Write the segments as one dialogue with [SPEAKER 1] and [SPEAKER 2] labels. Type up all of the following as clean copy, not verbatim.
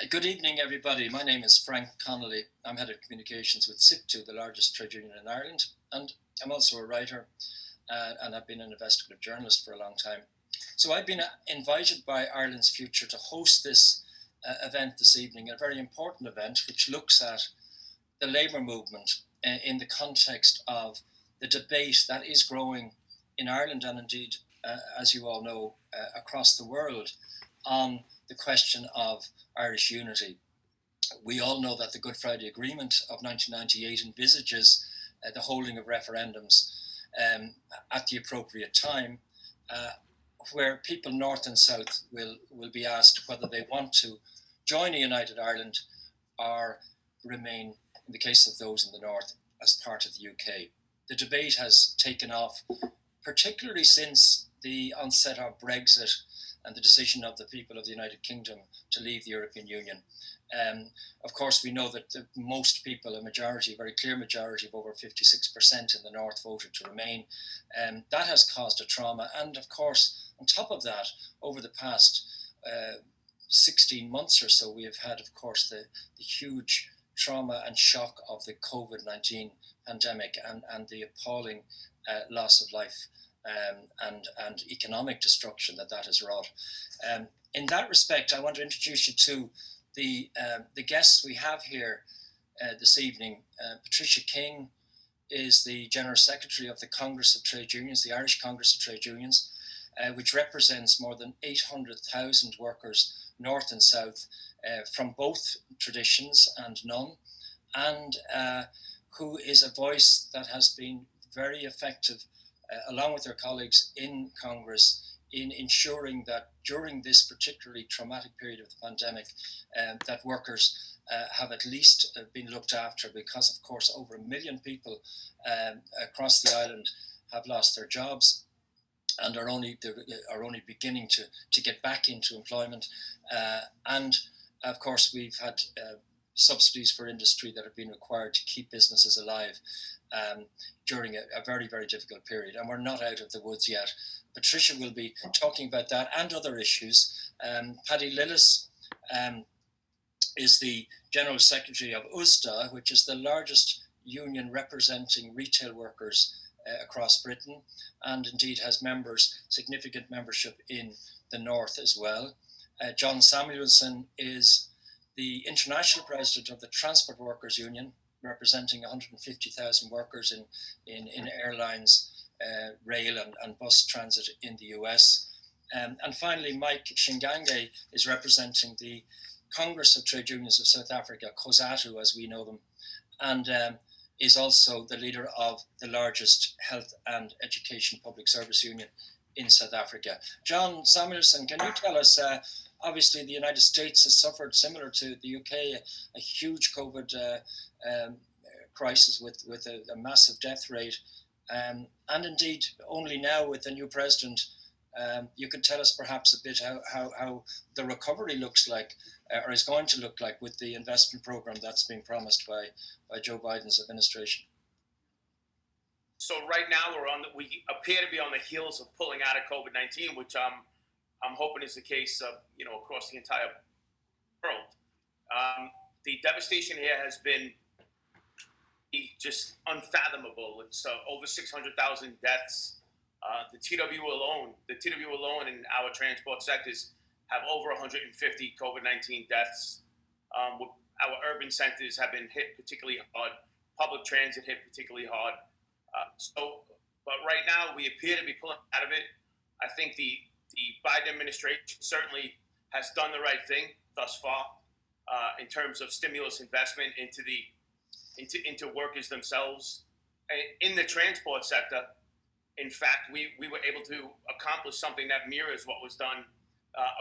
[SPEAKER 1] Good evening, everybody. My name is Frank Connolly. I'm head of communications with SIPTU, the largest trade union in Ireland, and I'm also a writer and I've been an investigative journalist for a long time. So I've been invited by Ireland's Future to host this event this evening, a very important event which looks at the labour movement in the context of the debate that is growing in Ireland and indeed, as you all know, across the world on the question of Irish unity. We all know that the Good Friday Agreement of 1998 envisages the holding of referendums at the appropriate time, where people north and south will be asked whether they want to join a united Ireland or remain, in the case of those in the north, as part of the UK. The debate has taken off, particularly since the onset of Brexit and the decision of the people of the United Kingdom to leave the European Union. Of course, we know that most people, a majority, a very clear majority of over 56% in the north voted to remain. That has caused a trauma. And of course, on top of that, over the past 16 months or so, we have had, of course, the huge trauma and shock of the COVID-19 pandemic and the appalling loss of life and economic destruction that has wrought. In that respect, I want to introduce you to the guests we have here this evening. Patricia King is the General Secretary of the Congress of Trade Unions, the Irish Congress of Trade Unions, which represents more than 800,000 workers, north and south, from both traditions and none, and who is a voice that has been very effective, along with their colleagues in Congress, in ensuring that during this particularly traumatic period of the pandemic, that workers have at least been looked after, because of course over 1 million people across the island have lost their jobs and are only beginning to get back into employment. And of course we've had subsidies for industry that have been required to keep businesses alive during a very, very difficult period. And we're not out of the woods yet. Patricia will be talking about that and other issues. Paddy Lillis is the General Secretary of USDA, which is the largest union representing retail workers across Britain, and indeed has significant membership in the north as well. John Samuelsen is the International President of the Transport Workers Union, representing 150,000 workers in airlines, rail and bus transit in the US. And finally, Mike Shingange is representing the Congress of Trade Unions of South Africa, COSATU as we know them, and is also the leader of the largest health and education public service union in South Africa. John Samuelsen, can you tell us, obviously the United States has suffered, similar to the UK, a huge COVID crisis with a massive death rate. And indeed, only now with the new president, you could tell us perhaps a bit how the recovery looks like, or is going to look like, with the investment program that's being promised by Joe Biden's administration.
[SPEAKER 2] So right now we appear to be on the heels of pulling out of COVID-19, which I'm hoping is the case, across the entire world. The devastation here has been just unfathomable. It's over 600,000 deaths. The TW alone in our transport sectors have over 150 COVID-19 deaths. Our urban centers have been hit particularly hard. Public transit hit particularly hard. But right now we appear to be pulling out of it. I think the Biden administration certainly has done the right thing thus far in terms of stimulus investment into workers themselves. In the transport sector, in fact, we were able to accomplish something that mirrors what was done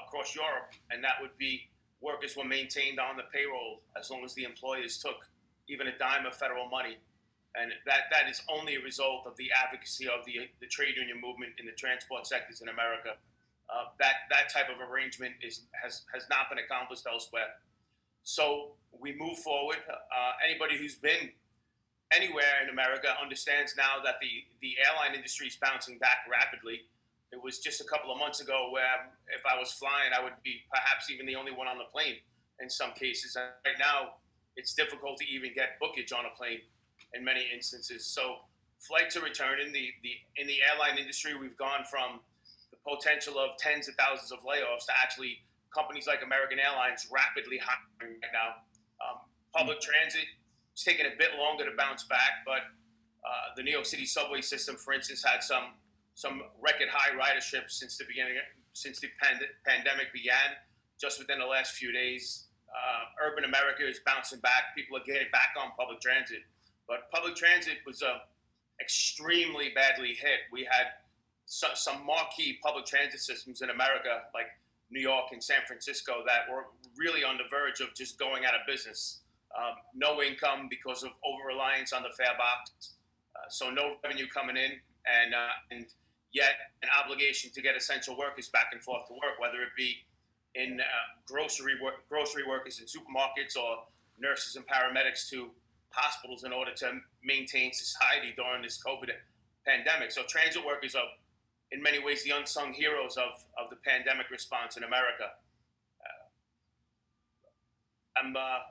[SPEAKER 2] across Europe, and that would be workers were maintained on the payroll as long as the employers took even a dime of federal money. And that is only a result of the advocacy of the trade union movement in the transport sectors in America. That type of arrangement has not been accomplished elsewhere. So we move forward. Anybody who's been anywhere in America understands now that the airline industry is bouncing back rapidly. It was just a couple of months ago where if I was flying, I would be perhaps even the only one on the plane. in some cases. And right now, it's difficult to even get bookage on a plane in many instances. So flights are returning. In the airline industry, we've gone from the potential of tens of thousands of layoffs to actually companies like American Airlines rapidly hiring right now. Public transit is taking a bit longer to bounce back, but the New York City subway system, for instance, had some record high ridership since the pandemic began. Just within the last few days, urban America is bouncing back. People are getting back on public transit, but public transit was extremely badly hit. We had some marquee public transit systems in America, like New York and San Francisco, that were really on the verge of just going out of business. No income because of over-reliance on the fare box, so no revenue coming in, and yet an obligation to get essential workers back and forth to work, whether it be in grocery workers in supermarkets or nurses and paramedics to hospitals in order to maintain society during this COVID pandemic. So transit workers are, in many ways, the unsung heroes of the pandemic response in America. I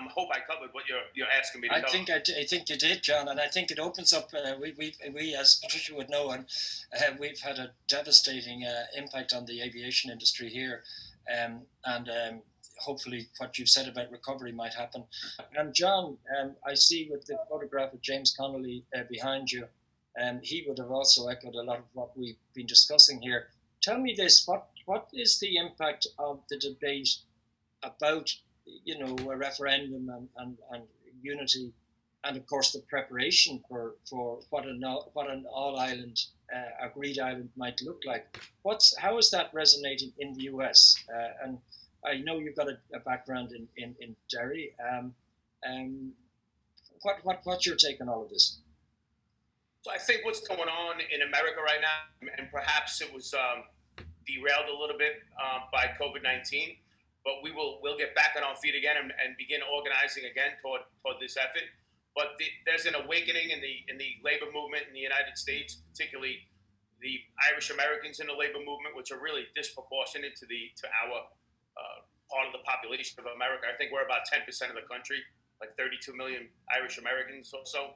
[SPEAKER 2] hope I covered what you're asking me to cover.
[SPEAKER 1] I think you did, John, and I think it opens up. We as Patricia would know, and we've had a devastating impact on the aviation industry here, and hopefully what you've said about recovery might happen. And John, I see with the photograph of James Connolly behind you, he would have also echoed a lot of what we've been discussing here. Tell me this: what is the impact of the debate about a referendum and unity, and of course the preparation for what an all-island agreed island might look like? How is that resonating in the US? And I know you've got a background in Derry. What's your take on all of this?
[SPEAKER 2] So I think what's going on in America right now, and perhaps it was derailed a little bit by COVID-19, but we'll get back on our feet again and begin organizing again toward this effort. But there's an awakening in the labor movement in the United States, particularly the Irish Americans in the labor movement, which are really disproportionate to our part of the population of America. I think we're about 10% of the country, like 32 million Irish Americans or so.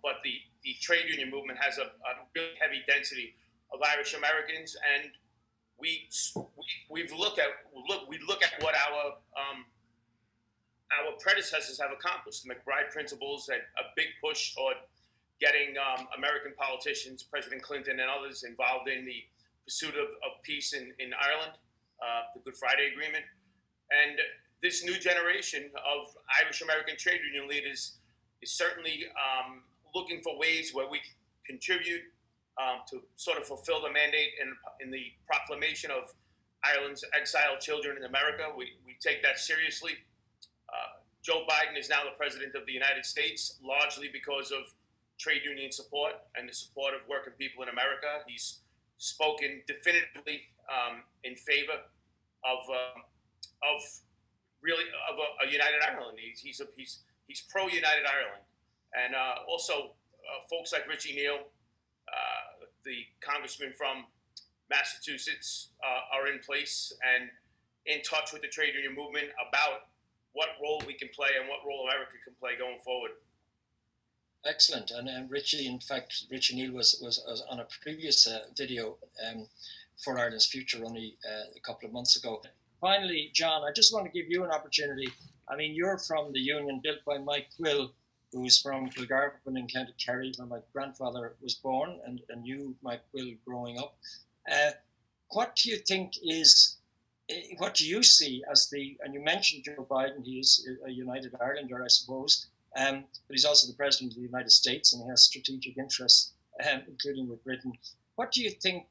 [SPEAKER 2] But the trade union movement has a really heavy density of Irish Americans, and we look at what our predecessors have accomplished. The McBride principles had a big push toward getting American politicians, President Clinton and others, involved in the pursuit of peace in Ireland, the Good Friday Agreement. And this new generation of Irish American trade union leaders is certainly looking for ways where we contribute to sort of fulfill the mandate in the proclamation of Ireland's exiled children in America. We take that seriously. Joe Biden is now the president of the United States, largely because of trade union support and the support of working people in America. He's spoken definitively in favor of a united Ireland. He's pro United Ireland, and also folks like Richie Neal, the congressman from Massachusetts, are in place and in touch with the trade union movement about what role we can play and what role America can play going forward.
[SPEAKER 1] Excellent. And Richie Neal was on a previous video for Ireland's Future only a couple of months ago. Finally, John, I just want to give you an opportunity. I mean, you're from the union built by Mike Quill, who's from Kilgarvan in County Kerry, where my grandfather was born, and knew Mike Quill growing up. What do you think what do you see as and you mentioned Joe Biden, he is a United Irelander, I suppose, but he's also the president of the United States, and he has strategic interests, including with Britain. What do you think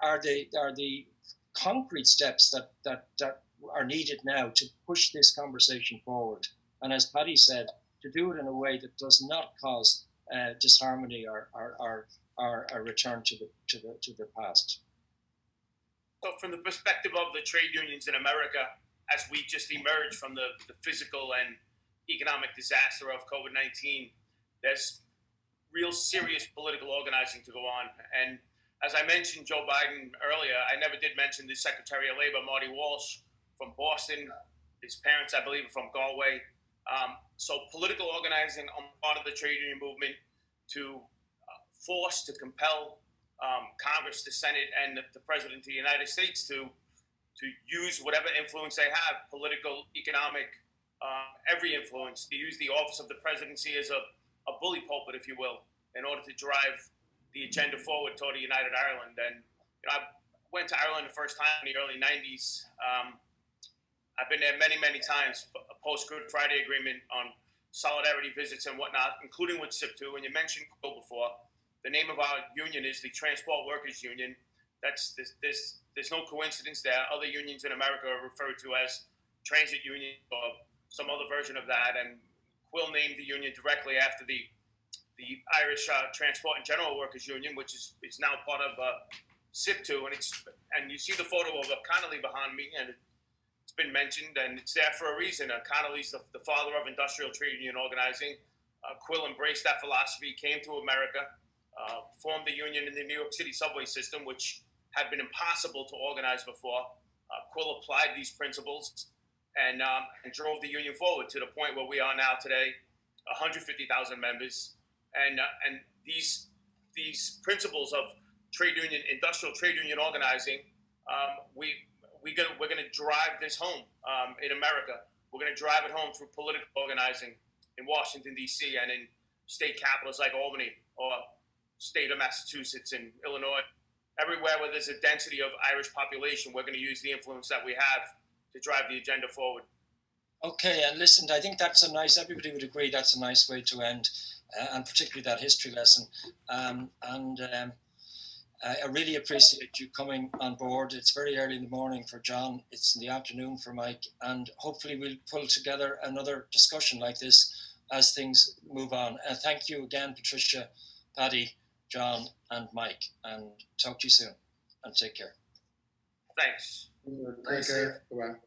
[SPEAKER 1] are the concrete steps that are needed now to push this conversation forward? And as Paddy said, to do it in a way that does not cause disharmony or a return to the past.
[SPEAKER 2] So from the perspective of the trade unions in America, as we just emerge from the physical and economic disaster of COVID-19, there's real serious political organizing to go on. And as I mentioned Joe Biden earlier, I never did mention the Secretary of Labor, Marty Walsh, from Boston. His parents, I believe, are from Galway. So political organizing on part of the trade union movement to force, to compel Congress, the Senate, and the President of the United States to use whatever influence they have, political, economic, every influence, to use the office of the presidency as a bully pulpit, if you will, in order to drive the agenda forward toward a united Ireland. And I went to Ireland the first time in the early 90s. I've been there many, many times, post-Good Friday Agreement on solidarity visits and whatnot, including with SIP2. And you mentioned Quill before. The name of our union is the Transport Workers Union. There's no coincidence there. Other unions in America are referred to as transit union or some other version of that. And Quill named the union directly after the Irish Transport and General Workers Union, which is now part of SIP2. And you see the photo of Connolly behind me, and it's been mentioned, and it's there for a reason. Connolly's the father of industrial trade union organizing. Quill embraced that philosophy, came to America, formed the union in the New York City subway system, which had been impossible to organize before. Quill applied these principles and drove the union forward to the point where we are now today, 150,000 members. And these principles of trade union, industrial trade union organizing, we're going to drive this home in America. We're going to drive it home through political organizing in Washington, D.C., and in state capitals like Albany or state of Massachusetts and Illinois. Everywhere where there's a density of Irish population, we're going to use the influence that we have to drive the agenda forward.
[SPEAKER 1] Okay, and listen, I think everybody would agree that's a nice way to end, and particularly that history lesson. I really appreciate you coming on board. It's very early in the morning for John. It's in the afternoon for Mike. And hopefully we'll pull together another discussion like this as things move on. Thank you again, Patricia, Paddy, John, and Mike. And talk to you soon. And take care.
[SPEAKER 2] Thanks.
[SPEAKER 3] Take care. Bye-bye.